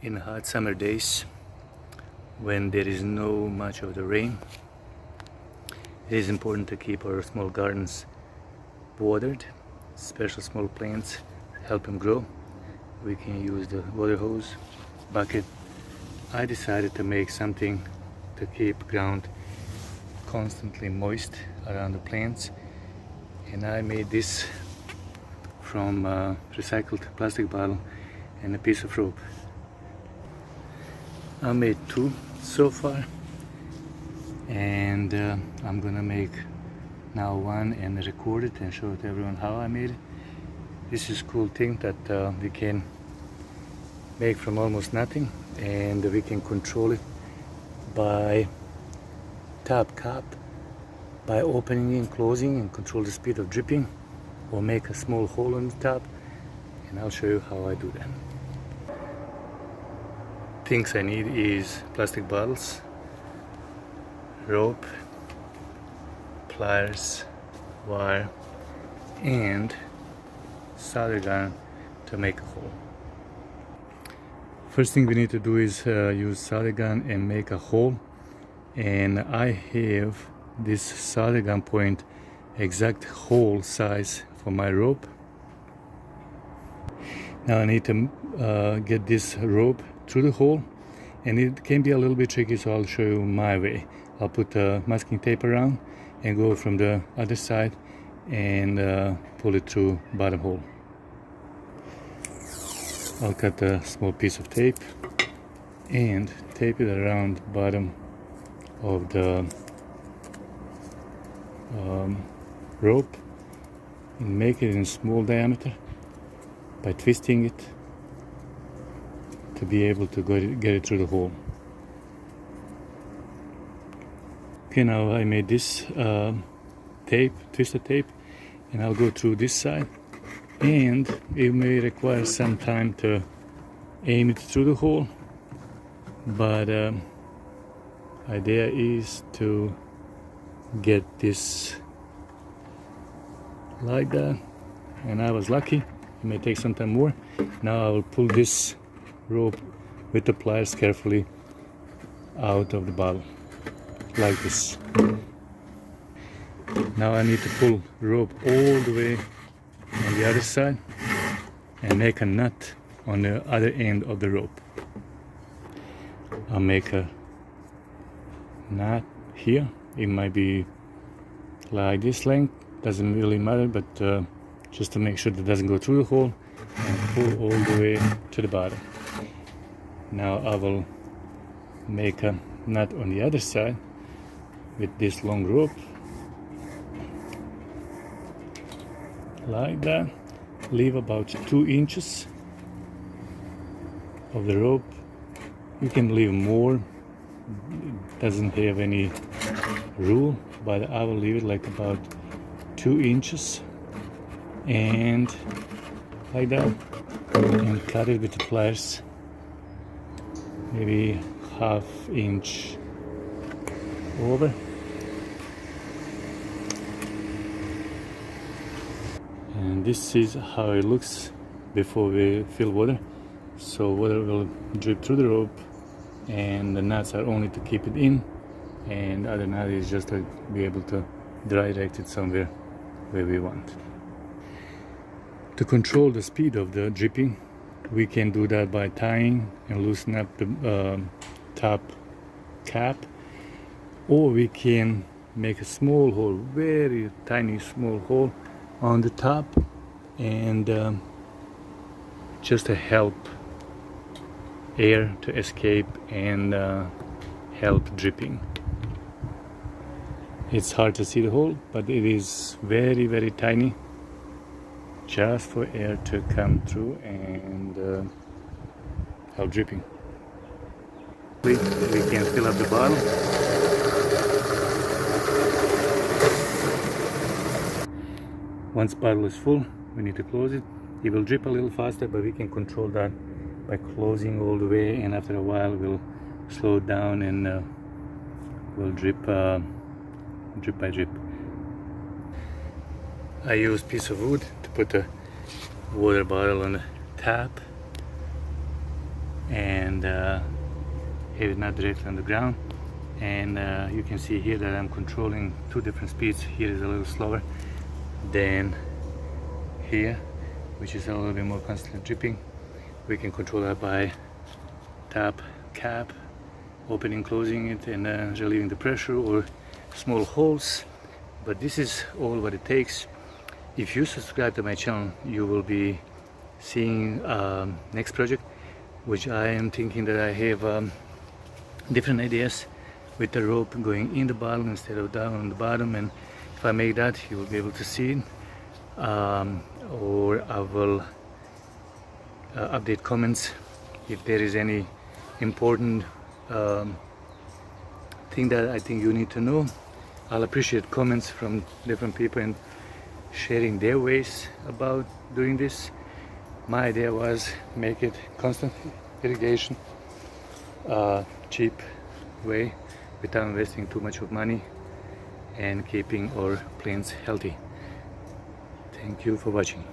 in hot summer days when there is no much of the rain. It is important to keep our small gardens watered, especially small plants, help them grow. We can use the water hose, bucket. I decided to make something to keep ground constantly moist around the plants, and I made this from a recycled plastic bottle and a piece of rope. I made two so far, and I'm gonna make now one and record it and show it to everyone how I made it. This is a cool thing that we can make from almost nothing, and we can control it by top cap, by opening and closing, and control the speed of dripping, or make a small hole on the top, and I'll show you how I do that. Things I need is plastic bottles, rope, pliers, wire, and solder gun to make a hole. First thing we need to do is use solder gun and make a hole, and I have this solder gun point exact hole size for my rope. Now I need to get this rope through the hole, and it can be a little bit tricky, so I'll show you my way. I'll put masking tape around and go from the other side and pull it through bottom hole. I'll cut a small piece of tape and tape it around the bottom of the rope, and make it in small diameter by twisting it to be able to get it through the hole. Okay, now I made this twisted tape, and I'll go through this side, and it may require some time to aim it through the hole, but idea is to get this like that, and I was lucky. It may take some time more. Now I will pull this rope with the pliers carefully out of the bottle like this. Now I need to pull rope all the way on the other side and make a knot on the other end of the rope. I'll make a knot here. It might be like this length, doesn't really matter, but just to make sure that it doesn't go through the hole, and pull all the way to the bottom. Now I will make a knot on the other side with this long rope like that. Leave about 2 inches of the rope. You can leave more, it doesn't have any rule, but I will leave it like about 2 inches, and like that, and cut it with the pliers maybe ½ inch over. And this is how it looks before we fill water. So water will drip through the rope, and the nuts are only to keep it in, and other nut is just to be able to direct it somewhere where we want. To control the speed of the dripping, we can do that by tying and loosening up the top cap, or we can make a small hole, very tiny small hole on the top, and just to help air to escape and help dripping. It's hard to see the hole, but it is very, very tiny, just for air to come through and help dripping. We can fill up the bottle. Once bottle is full, we need to close it. It will drip a little faster, but we can control that by closing all the way, and after a while we'll slow it down and we'll drip drip by drip. I use piece of wood put the water bottle on the top, and and have it not directly on the ground. And you can see here that I'm controlling two different speeds. Here is a little slower than here, which is a little bit more constantly dripping. We can control that by tap cap, opening, closing it, and relieving the pressure, or small holes. But this is all what it takes. If you subscribe to my channel, you will be seeing next project, which I am thinking that I have different ideas with the rope going in the bottom instead of down on the bottom. And if I make that, you will be able to see it. Or I will update comments if there is any important thing that I think you need to know. I'll appreciate comments from different people and sharing their ways about doing this. My idea was make it constant irrigation, cheap way without investing too much of money and keeping our plants healthy. Thank you for watching.